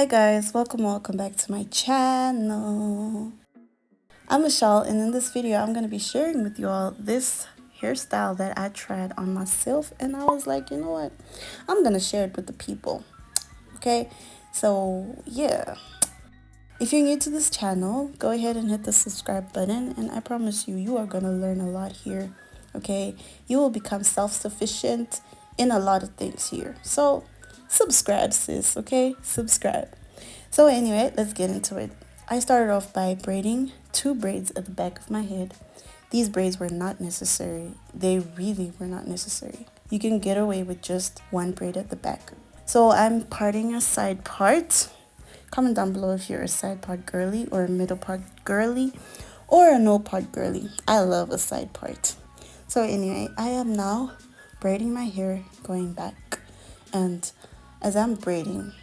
Hi guys, welcome back to my channel. I'm Michelle, and in this video I'm going to be sharing with you all this hairstyle that I tried on myself, and I was like, you know what, I'm going to share it with the people. Okay, so yeah, if you're new to this channel, go ahead and hit the subscribe button, and I promise you, you are going to learn a lot here. Okay, you will become self-sufficient in a lot of things here. So subscribe, sis. Okay, subscribe. So anyway, let's get into it. I started off by braiding 2 braids at the back of my head. These braids were not necessary. They really were not necessary. You can get away with just 1 braid at the back. So I'm parting a side part. Comment down below if you're a side part girly or a middle part girly or a no part girly. I love a side part. So anyway, I am now braiding my hair going back. And as I'm braiding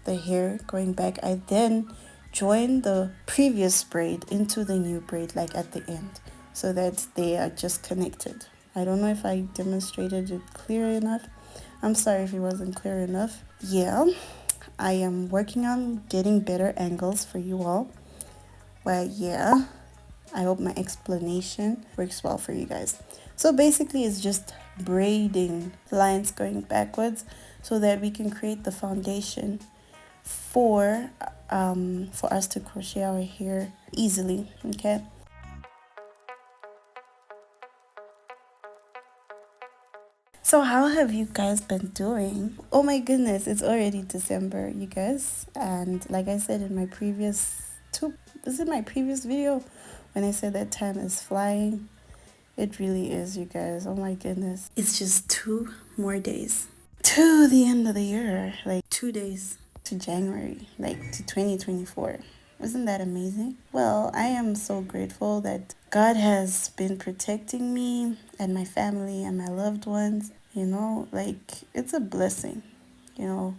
the hair going back, I then join the previous braid into the new braid, like at the end, so that they are just connected. I don't know if I demonstrated it clear enough. I'm sorry if it wasn't clear enough. Yeah, I am working on getting better angles for you all. Well, yeah, I hope my explanation works well for you guys. So basically it's just braiding lines going backwards so that we can create the foundation for us to crochet our hair easily. Okay, so how have you guys been doing? Oh my goodness, it's already December, you guys. And like I said in my previous video when I said that time is flying? It really is, you guys. Oh my goodness, it's just 2 more days to the end of the year, like 2 days to January, like to 2024. Isn't that amazing? Well, I am so grateful that God has been protecting me and my family and my loved ones. You know, like, it's a blessing. You know,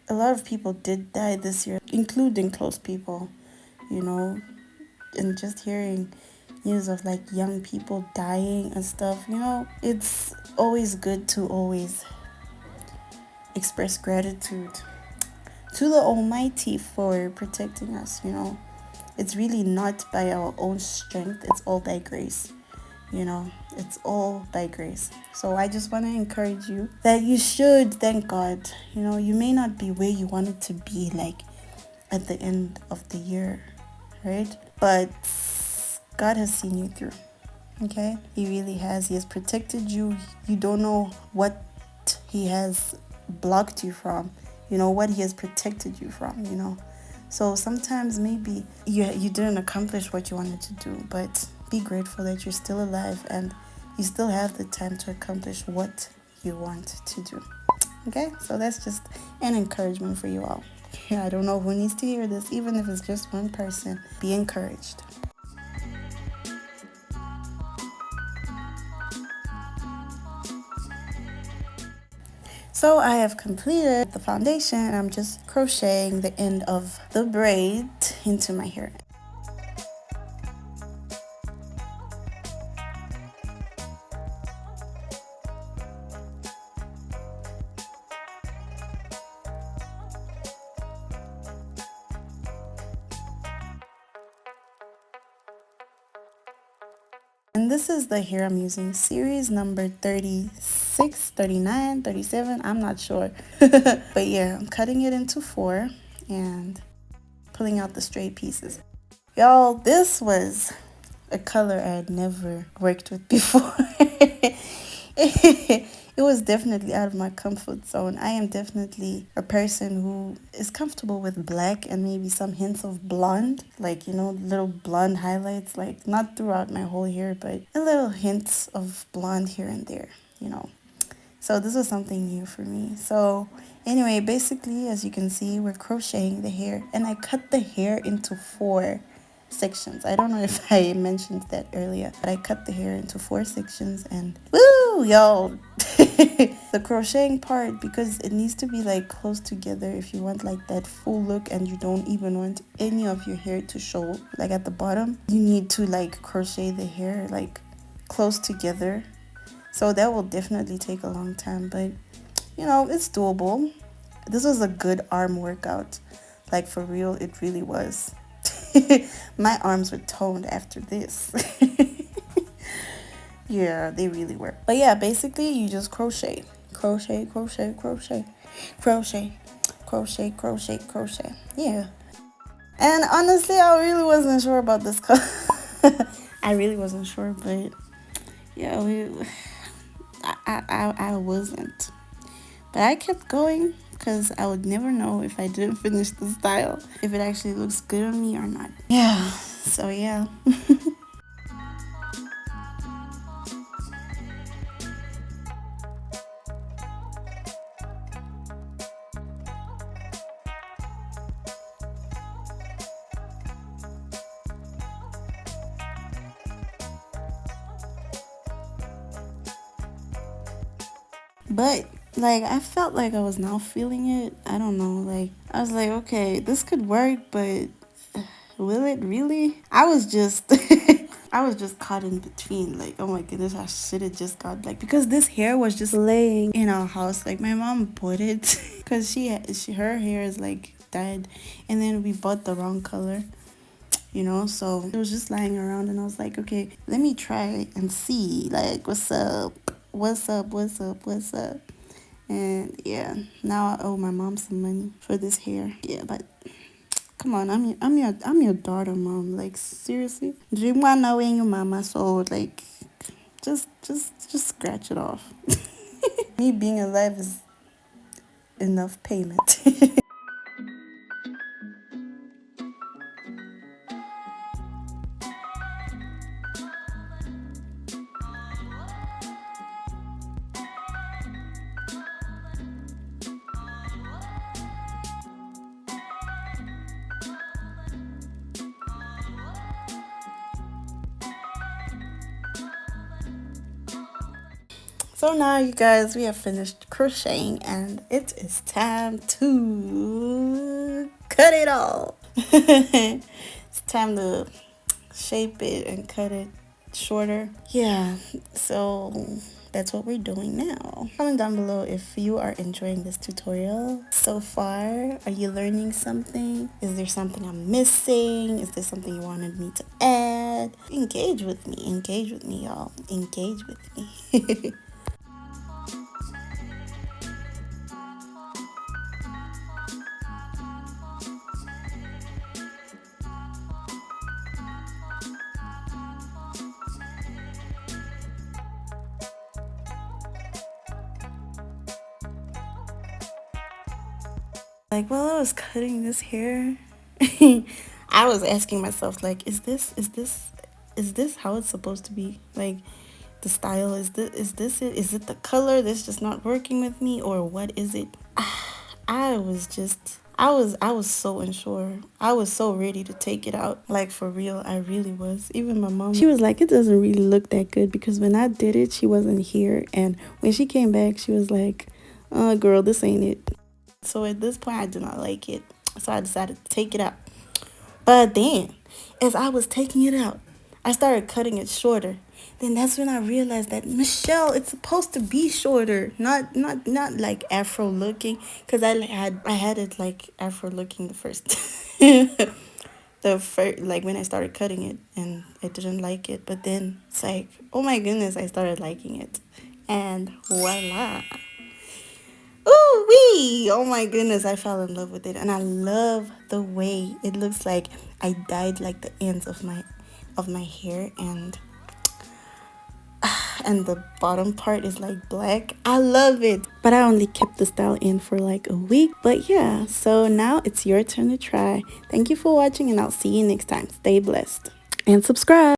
a lot of people did die this year, including close people, you know, and just hearing news of like young people dying and stuff, you know, it's always good to always express gratitude to the Almighty for protecting us. You know, it's really not by our own strength, it's all by grace. You know, it's all by grace. So I just want to encourage you that you should thank God. You know, you may not be where you wanted to be, like at the end of the year, right? But God has seen you through. Okay, He really has. He has protected you. You don't know what He has blocked you from, you know, what He has protected you from, you know. So sometimes maybe you didn't accomplish what you wanted to do, but be grateful that you're still alive and you still have the time to accomplish what you want to do. Okay, so that's just an encouragement for you all. Yeah, I don't know who needs to hear this, even if it's just one person. Be encouraged. So I have completed the foundation, and I'm just crocheting the end of the braid into my hair. And this is the hair I'm using, Ceres number 36, 39, 37, I'm not sure. But yeah, I'm cutting it into 4 and pulling out the straight pieces. Y'all, this was a color I had never worked with before. It was definitely out of my comfort zone. I am definitely a person who is comfortable with black and maybe some hints of blonde, like, you know, little blonde highlights, like not throughout my whole hair, but a little hints of blonde here and there, you know. So this was something new for me. So anyway, basically, as you can see, we're crocheting the hair, and I cut the hair into 4 sections. I don't know if I mentioned that earlier, but I cut the hair into 4 sections, and woo, y'all. The crocheting part, because it needs to be like close together if you want like that full look and you don't even want any of your hair to show like at the bottom, you need to like crochet the hair like close together. So that will definitely take a long time, but you know, it's doable. this was a good arm workout. Like for real, it really was. My arms were toned after this. Yeah, they really were. But yeah, basically you just crochet, crochet, crochet, crochet, crochet, crochet, crochet, crochet. Yeah. And honestly, I really wasn't sure about this color. I really wasn't sure, but yeah, I wasn't. But I kept going because I would never know if I didn't finish the style, if it actually looks good on me or not. Yeah, so yeah. But like I felt like I was now feeling it. I don't know, like I was like, okay, this could work, but will it really? I was just I was just caught in between, like, oh my goodness, I should have just got, like, because this hair was just laying in our house, like my mom bought it because her hair is like dyed, and then we bought the wrong color, you know, so it was just lying around, and I was like, okay, let me try and see, like, what's up, what's up, what's up, what's up. And yeah, now I owe my mom some money for this hair. Yeah, but come on, I'm your daughter, mom. Like seriously, dream one knowing your mama, so like, just scratch it off. Me being alive is enough payment. So now, you guys, we have finished crocheting, and it is time to cut it all. It's time to shape it and cut it shorter. Yeah, so that's what we're doing now. Comment down below if you are enjoying this tutorial so far. Are you learning something? Is there something I'm missing? Is there something you wanted me to add? Engage with me, y'all. Engage with me. Like while I was cutting this hair, I was asking myself, like, is this how it's supposed to be? Like, the style, is this it? Is it the color that's just not working with me, or what is it? I was so unsure. I was so ready to take it out. Like, for real, I really was. Even my mom, she was like, it doesn't really look that good, because when I did it, she wasn't here, and when she came back, she was like, girl, this ain't it. So at this point, I did not like it. So I decided to take it out. But then, as I was taking it out, I started cutting it shorter. Then that's when I realized that, Michelle, it's supposed to be shorter, not like Afro looking. Because I had it like Afro looking the first. Like when I started cutting it, and I didn't like it. But then it's like, oh my goodness, I started liking it. And voila. Ooh wee! Oh my goodness, I fell in love with it, and I love the way it looks. Like I dyed like the ends of my hair, and the bottom part is like black. I love it. But I only kept the style in for like a week. But yeah, so now it's your turn to try. Thank you for watching, and I'll see you next time. Stay blessed and subscribe.